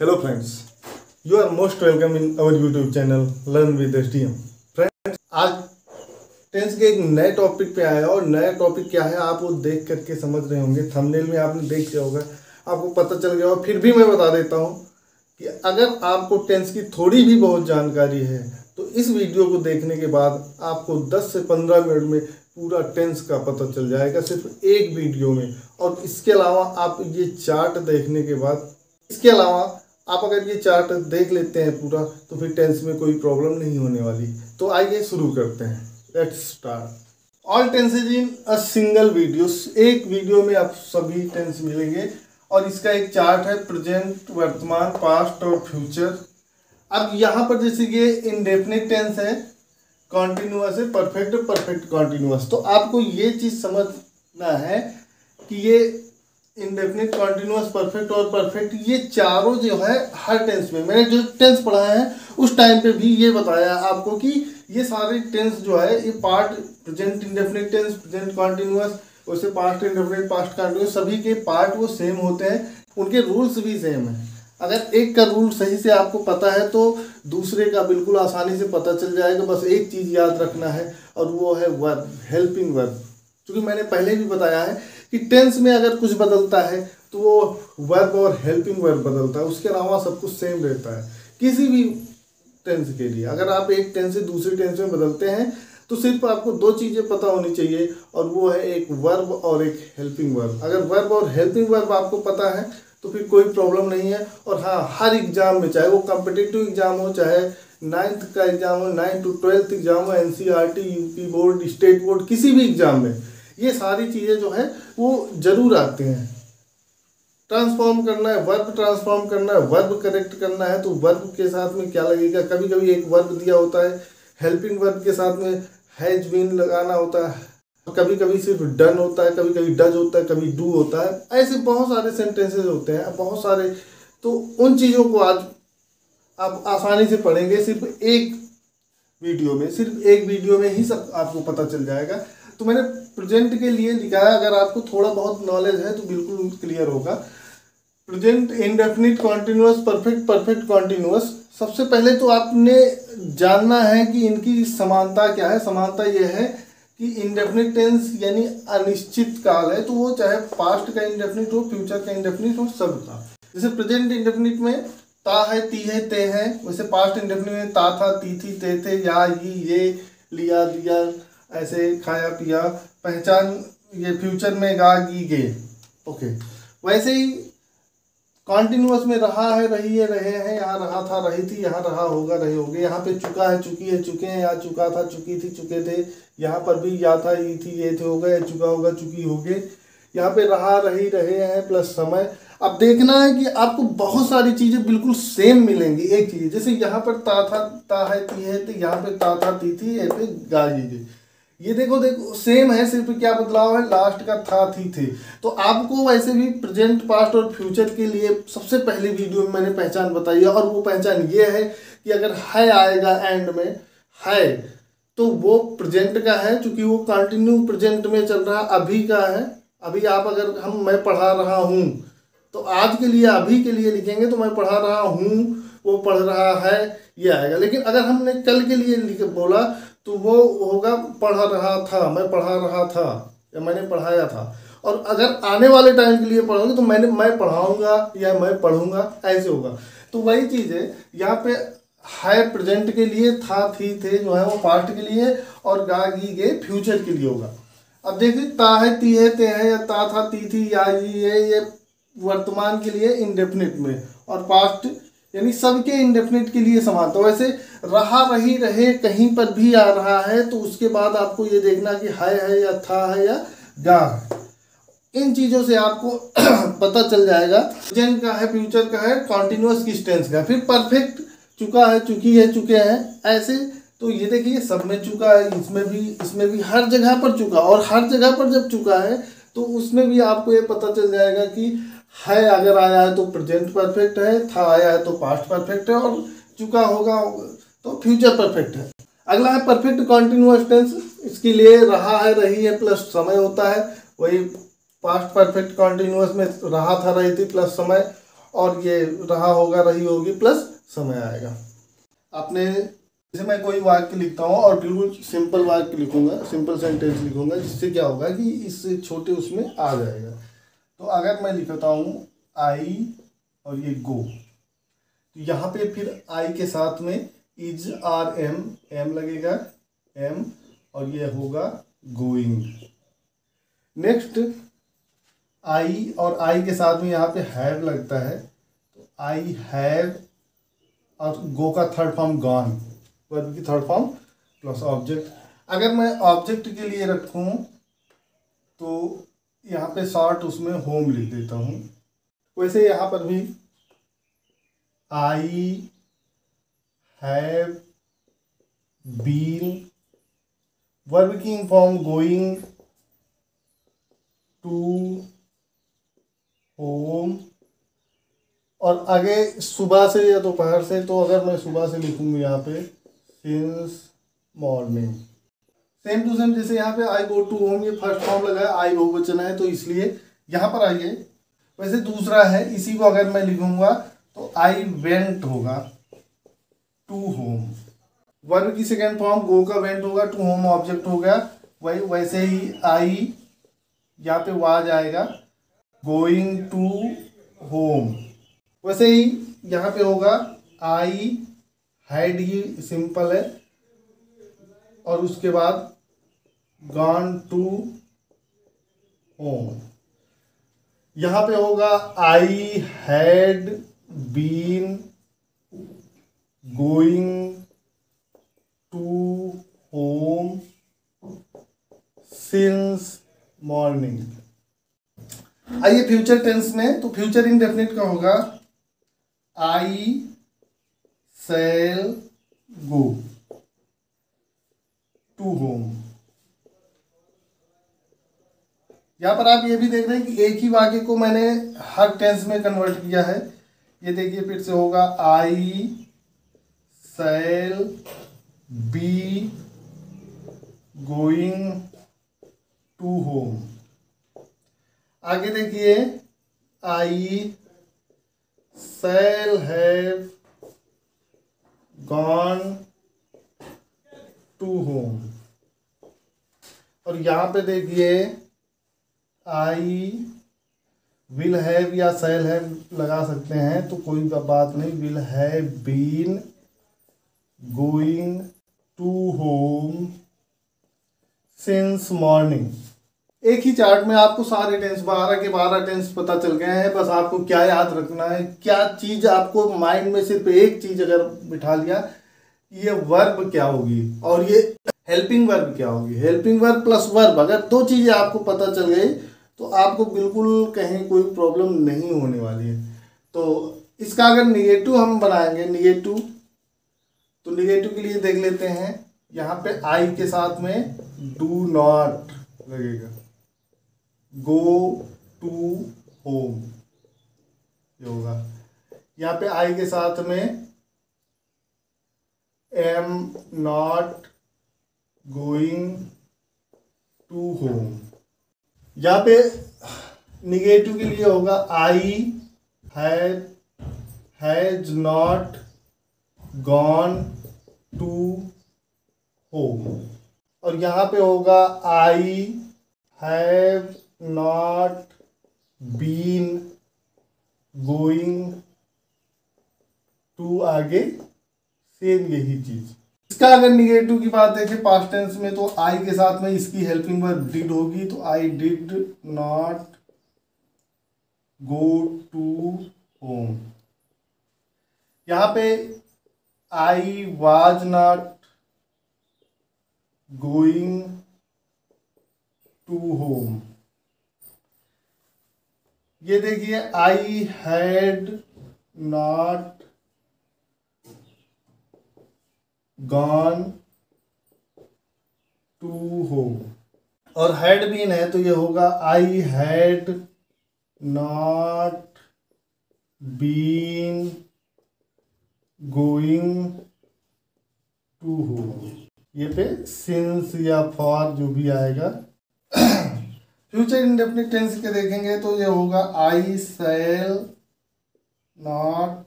Hello friends, you are most welcome in our YouTube channel Learn with STM. Friends, आज tense के एक नए topic पे आया और नया टॉपिक क्या है आप वो देख करके समझ रहे होंगे। थंबनेल में आपने देख लिया होगा, आपको पता चल गया होगा। फिर भी मैं बता देता हूँ कि अगर आपको टेंस की थोड़ी भी बहुत जानकारी है तो इस वीडियो को देखने के बाद आपको 10 से 15 मिनट में पूरा टेंस का पता चल जाएगा, सिर्फ एक वीडियो में। और इसके अलावा आप ये चार्ट देखने के बाद, इसके अलावा आप अगर ये चार्ट देख लेते हैं पूरा, तो फिर टेंस में कोई प्रॉब्लम नहीं होने वाली। तो आइए शुरू करते हैं। Let's start. All tenses in a single video, एक वीडियो में आप सभी टेंस मिलेंगे और इसका एक चार्ट है, प्रेजेंट, वर्तमान, पास्ट और फ्यूचर। अब यहाँ पर जैसे ये इंडेफिनिट टेंस है, कॉन्टिन्यूअस है, परफेक्ट, परफेक्ट कॉन्टिन्यूअस। तो आपको ये चीज़ समझना है कि ये इंडेफिनिट, कॉन्टिन्यूअस, परफेक्ट और परफेक्ट, ये चारों जो है हर टेंस में, मैंने जो टेंस पढ़ा है उस टाइम पे भी ये बताया आपको कि ये सारे टेंस जो है, ये part, present indefinite tense, present continuous, वैसे पास्ट इंडेफिनिट, पास्ट कॉन्टिन्यूअस, सभी के पार्ट वो सेम होते हैं, उनके रूल्स भी सेम है। अगर एक का रूल सही से आपको पता है तो दूसरे का बिल्कुल आसानी से पता चल जाएगा। बस एक चीज़ याद रखना है और वो है वर्ब, हेल्पिंग वर्ब। क्योंकि मैंने पहले भी बताया है कि टेंस में अगर कुछ बदलता है तो वो वर्ब और हेल्पिंग वर्ब बदलता है, उसके अलावा सब कुछ सेम रहता है किसी भी टेंस के लिए। अगर आप एक टेंस से दूसरी टेंस में बदलते हैं तो सिर्फ आपको दो चीज़ें पता होनी चाहिए, और वो है एक वर्ब और एक हेल्पिंग वर्ब। अगर वर्ब और हेल्पिंग वर्ब आपको पता है तो फिर कोई प्रॉब्लम नहीं है। और हाँ, हर एग्जाम में, चाहे वो कॉम्पिटिटिव एग्जाम हो, चाहे 9th का एग्जाम हो, 9 to 12th एग्जाम हो, NCERT, UP board, state board, किसी भी एग्जाम में ये सारी चीज़ें जो है वो जरूर आती हैं। ट्रांसफॉर्म करना है, वर्ब ट्रांसफॉर्म करना है, वर्ब करेक्ट करना है, तो वर्ब के साथ में क्या लगेगा, कभी कभी एक वर्ब दिया होता है, हेल्पिंग वर्ब के साथ में हैज बीन लगाना होता है, कभी कभी सिर्फ डन होता है, कभी कभी डज होता है, कभी डू होता है। ऐसे बहुत सारे सेंटेंसेस होते हैं, बहुत सारे। तो उन चीज़ों को आज आप आसानी से पढ़ेंगे, सिर्फ एक वीडियो में, सिर्फ एक वीडियो में ही सब आपको पता चल जाएगा। तो मैंने प्रेजेंट के लिए लिखा है, अगर आपको थोड़ा बहुत नॉलेज है तो बिल्कुल क्लियर होगा। Present, indefinite, continuous, perfect, perfect continuous. सबसे पहले तो आपने जानना है कि इनकी समानता क्या है। समानता यह है कि इंडेफिनिट टेंस यानी अनिश्चित काल है, तो वो चाहे पास्ट का इंडेफिनिट हो, फ्यूचर का इंडेफिनिट हो, सब का। जैसे प्रेजेंट इंडेफिनिट में ता है, ती है, ते है, वैसे पास्ट इंडेफिनिट में ता था, ती थी, ते थे, या, ये, लिया, दिया, ऐसे खाया पिया। पहचान, ये फ्यूचर में गा, गी, गे। ओके, वैसे ही कॉन्टिन्यूअस में रहा है, रही है, रहे हैं, यहाँ रहा था, रही थी, यहाँ रहा होगा, रहे होगे। यहाँ पे चुका है, चुकी है, चुके हैं, या चुका था, चुकी थी, चुके थे। यहाँ पर भी या था, ये थी, ये थे होगा, या चुका होगा, चुकी होगे। यहाँ पे रहा, रही, रहे हैं प्लस समय। अब देखना है कि आपको बहुत सारी चीज़ें बिल्कुल सेम मिलेंगी एक चीज़। जैसे यहाँ पर ता था, ता है, ती है, तो यहाँ पे ता था, ती थी, यहाँ पे गा, गी, गे। ये देखो सेम है, सिर्फ क्या बदलाव है, लास्ट का था, थी, थे। तो आपको वैसे भी प्रेजेंट, पास्ट और फ्यूचर के लिए सबसे पहली वीडियो में मैंने पहचान बताई है, और वो पहचान ये है कि अगर है आएगा एंड में, है, तो वो प्रेजेंट का है, क्योंकि वो कंटिन्यू प्रेजेंट में चल रहा, अभी का है। अभी आप अगर मैं पढ़ा रहा हूँ, तो आज के लिए, अभी के लिए लिखेंगे तो मैं पढ़ा रहा हूँ, वो पढ़ रहा है, ये आएगा। लेकिन अगर हमने कल के लिए बोला तो वो होगा पढ़ रहा था, मैं पढ़ा रहा था, या मैंने पढ़ाया था। और अगर आने वाले टाइम के लिए पढ़ोगे तो मैं पढ़ाऊंगा या मैं पढ़ूंगा, ऐसे होगा। तो वही चीज़ है यहाँ पे, है प्रेजेंट के लिए, था, थी, थे जो है वो पास्ट के लिए, और गा, गी, गे फ्यूचर के लिए होगा। अब देखिए, ता है, ती है, ते है, या ता था, ती थी, या, ये वर्तमान के लिए इंडेफिनिट में, और पास्ट यानी सबके इंडेफिनिट के लिए समान। तो वैसे रहा, रही, रहे कहीं पर भी आ रहा है तो उसके बाद आपको ये देखना कि है या था है या गा है। इन चीज़ों से आपको पता चल जाएगा प्रेजेंट का है, फ्यूचर का है, कॉन्टिन्यूअस किस टेंस का है। फिर परफेक्ट, चुका है, चुकी है, चुके हैं, ऐसे। तो ये देखिए, सब में चुका है, इसमें भी हर जगह पर चुका, और हर जगह पर जब चुका है तो उसमें भी आपको ये पता चल जाएगा कि है अगर आया है तो प्रेजेंट परफेक्ट है, था आया है तो पास्ट परफेक्ट है, और चुका होगा तो फ्यूचर परफेक्ट है। अगला है परफेक्ट कॉन्टिन्यूअस टेंस। इसके लिए रहा है, रही है प्लस समय होता है, वही पास्ट परफेक्ट कॉन्टिन्यूअस में रहा था, रही थी प्लस समय। और ये रहा होगा, रही होगी प्लस समय आएगा। आपने जैसे मैं कोई वाक्य लिखता हूँ और बिल्कुल सिंपल वाक्य लिखूंगा, सिंपल सेंटेंस लिखूंगा, जिससे क्या होगा कि इससे छोटे उसमें आ जाएगा। तो अगर मैं लिखता हूँ आई और ये गो, तो यहाँ पे फिर आई के साथ में इज आर एम लगेगा, एम, और ये होगा गोइंग। नेक्स्ट आई और आई के साथ में यहाँ पे हैव लगता है, तो आई हैव, और गो का थर्ड फॉर्म गॉन, वर्ब की थर्ड फॉर्म प्लस ऑब्जेक्ट। अगर मैं ऑब्जेक्ट के लिए रखूं तो यहाँ पे शॉर्ट उसमें होम लिख देता हूँ। वैसे यहाँ पर भी आई हैव बीन, वर्ब की फॉर्म गोइंग टू होम, और आगे सुबह से या दोपहर से, तो अगर मैं सुबह से लिखूंगी यहाँ पे since morning. Same to same जैसे यहाँ पे आई गो टू होम, ये फर्स्ट फॉर्म लगा है, आई बहुवचन है तो इसलिए यहाँ पर आइए। वैसे दूसरा है, इसी को अगर मैं लिखूंगा तो आई वेंट होगा टू होम, वर्ब की सेकेंड फॉर्म गो का वेंट होगा, टू होम ऑब्जेक्ट हो गया। वही वैसे ही आई यहाँ पे वाज आएगा, गोइंग टू होम। वैसे ही यहाँ पे होगा आई हैड, ही सिंपल है, और उसके बाद गॉन टू होम। यहाँ पे होगा I had been going to home since morning. आइए फ्यूचर टेंस में, तो फ्यूचर इंडेफिनिट का होगा I shell go to home. यहां पर आप ये भी देख रहे हैं कि एक ही वाक्य को मैंने हर टेंस में कन्वर्ट किया है। ये देखिए फिर से होगा I shall be going to home. आगे देखिए I shall have gone to home, और यहाँ पे देखिए आई विल हैव या शैल हैव लगा सकते हैं, तो कोई बात नहीं, will have been going to home since morning. एक ही चार्ट में आपको सारे टेंस 12 के 12 टेंस पता चल गए हैं। बस आपको क्या याद रखना है, क्या चीज आपको माइंड में सिर्फ एक चीज अगर बिठा लिया, ये वर्ब क्या होगी और ये हेल्पिंग वर्ब क्या होगी। हेल्पिंग वर्ब प्लस वर्ब, अगर दो चीजें आपको पता चल गई तो आपको बिल्कुल कहीं कोई प्रॉब्लम नहीं होने वाली है। तो इसका अगर निगेटिव हम बनाएंगे, निगेटिव, तो निगेटिव के लिए देख लेते हैं। यहाँ पे आई के साथ में डू नॉट लगेगा, गो टू होम ये होगा। यहाँ पे आई के साथ में am not going to home. यहाँ पे निगेटिव के लिए होगा I has not gone to home, और यहाँ पे होगा I have not been going to, आगे सेम यही चीज। इसका अगर निगेटिव की बात देखें पास्ट टेंस में, तो आई के साथ में इसकी हेल्पिंग वर्ब डिड होगी, तो I did not go to home. यहाँ पे I was not going to home. ये देखिए I had not gone to home, और हैड बीन है तो ये होगा I had not been going to home. ये पे सिंस या फॉर जो भी आएगा। फ्यूचर इंडेफिनिट टेंस के देखेंगे तो ये होगा I shall not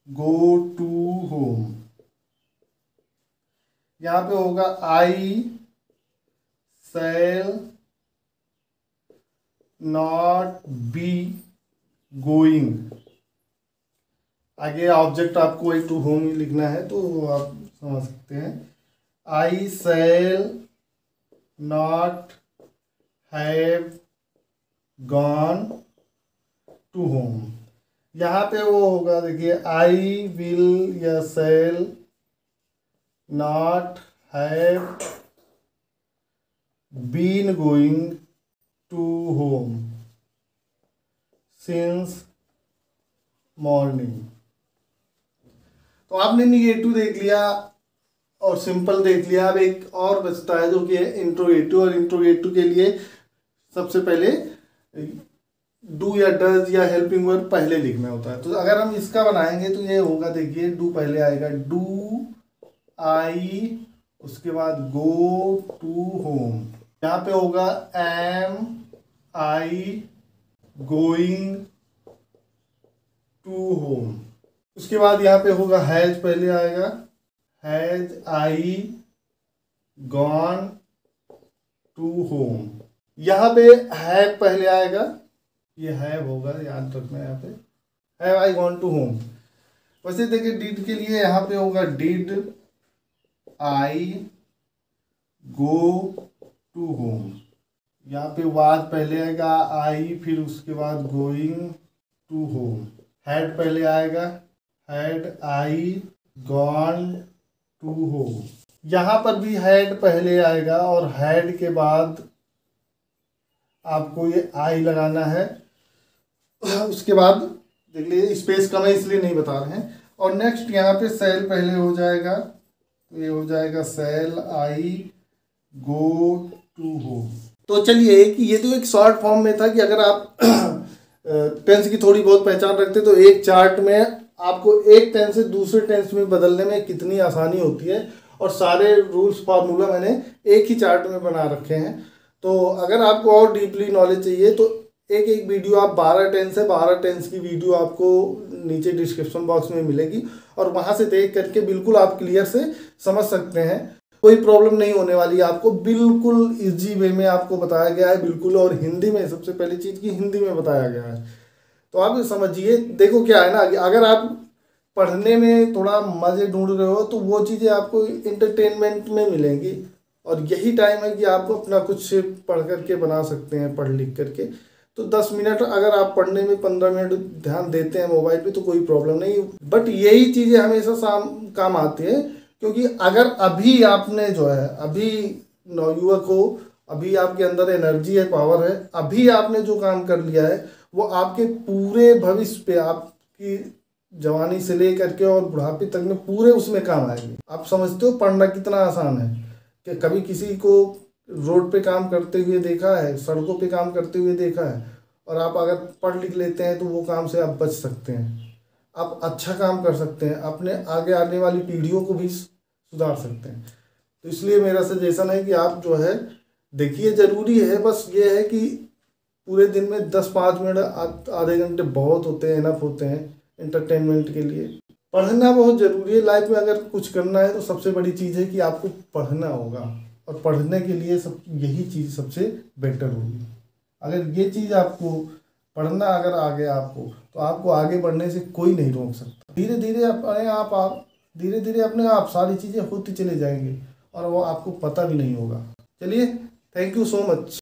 go to home. यहाँ पे होगा I shall not be going. आगे ऑब्जेक्ट आपको एक टू होम ही लिखना है तो वो आप समझ सकते हैं। I shall not have gone to home. यहाँ पे वो होगा, देखिए, आई विल या shall not have been going to home since morning. तो आपने निगेटिव देख लिया और सिंपल देख लिया। अब एक और बचता है जो कि है इंट्रोगेटिव, और इंट्रोगेटिव के लिए सबसे पहले डू या डज या हेल्पिंग वर्ब पहले लिखना होता है। तो अगर हम इसका बनाएंगे तो ये होगा, देखिए, डू पहले आएगा, डू आई, उसके बाद गो टू होम। यहाँ पे होगा am I going to home. उसके बाद यहाँ पे होगा हैज पहले आएगा, has I gone to home. यहाँ पे हैव पहले आएगा, ये हैव होगा, याद रखना। यहाँ पे have I gone to home. वैसे देखिए डिड के लिए यहाँ पे होगा did I go to home. यहाँ पे वाज पहले आएगा आई, फिर उसके बाद गोइंग टू होम। हैड पहले आएगा, had I gone to home. यहाँ पर भी हैड पहले आएगा और हैड के बाद आपको ये आई लगाना है। उसके बाद देख लीजिए स्पेस कम है इसलिए नहीं बता रहे हैं। और नेक्स्ट यहाँ पे सेल पहले हो जाएगा, तो ये हो जाएगा shall I go to home. तो चलिए कि ये तो एक शॉर्ट फॉर्म में था कि अगर आप टेंस की थोड़ी बहुत पहचान रखते तो एक चार्ट में आपको एक टेंस से दूसरे टेंस में बदलने में कितनी आसानी होती है। और सारे रूल्स फार्मूला मैंने एक ही चार्ट में बना रखे हैं। तो अगर आपको और डीपली नॉलेज चाहिए तो एक एक वीडियो आप 12 टेंस है, 12 टेंस की वीडियो आपको नीचे डिस्क्रिप्शन बॉक्स में मिलेगी और वहाँ से देख करके बिल्कुल आप क्लियर से समझ सकते हैं। कोई प्रॉब्लम नहीं होने वाली, आपको बिल्कुल इजी वे में आपको बताया गया है, बिल्कुल। और हिंदी में, सबसे पहली चीज़ की हिंदी में बताया गया है। तो आप समझिए, देखो क्या है ना, अगर आप पढ़ने में थोड़ा मज़े ढूंढ रहे हो तो वो चीज़ें आपको इंटरटेनमेंट में मिलेंगी। और यही टाइम है कि आपको अपना कुछ पढ़ करके बना सकते हैं, पढ़ लिख करके। तो 10 मिनट अगर आप पढ़ने में 15 मिनट ध्यान देते हैं मोबाइल पे तो कोई प्रॉब्लम नहीं। बट यही चीज़ें हमेशा काम आती है, क्योंकि अगर अभी आपने जो है, अभी नवयुवक हो, अभी आपके अंदर एनर्जी है, पावर है, अभी आपने जो काम कर लिया है वो आपके पूरे भविष्य पे, आपकी जवानी से लेकर के और बुढ़ापे तक में पूरे उसमें काम आएंगे। आप समझते हो पढ़ना कितना आसान है? कि कभी किसी को रोड पे काम करते हुए देखा है, सड़कों पे काम करते हुए देखा है, और आप अगर पढ़ लिख लेते हैं तो वो काम से आप बच सकते हैं, आप अच्छा काम कर सकते हैं, अपने आगे आने वाली पीढ़ियों को भी सुधार सकते हैं। तो इसलिए मेरा सजेशन है कि आप जो है देखिए, ज़रूरी है, बस ये है कि पूरे दिन में 10-5 मिनट, आधे घंटे बहुत होते हैं, इनफ होते हैं एंटरटेनमेंट के लिए। पढ़ना बहुत ज़रूरी है लाइफ में। अगर कुछ करना है तो सबसे बड़ी चीज़ है कि आपको पढ़ना होगा, और पढ़ने के लिए यही चीज़ सबसे बेटर होगी। अगर ये चीज़ आपको पढ़ना अगर आ गया आपको, तो आपको आगे बढ़ने से कोई नहीं रोक सकता। धीरे धीरे अपने आप सारी चीज़ें होती चली जाएंगी और वो आपको पता भी नहीं होगा। चलिए, थैंक यू सो मच।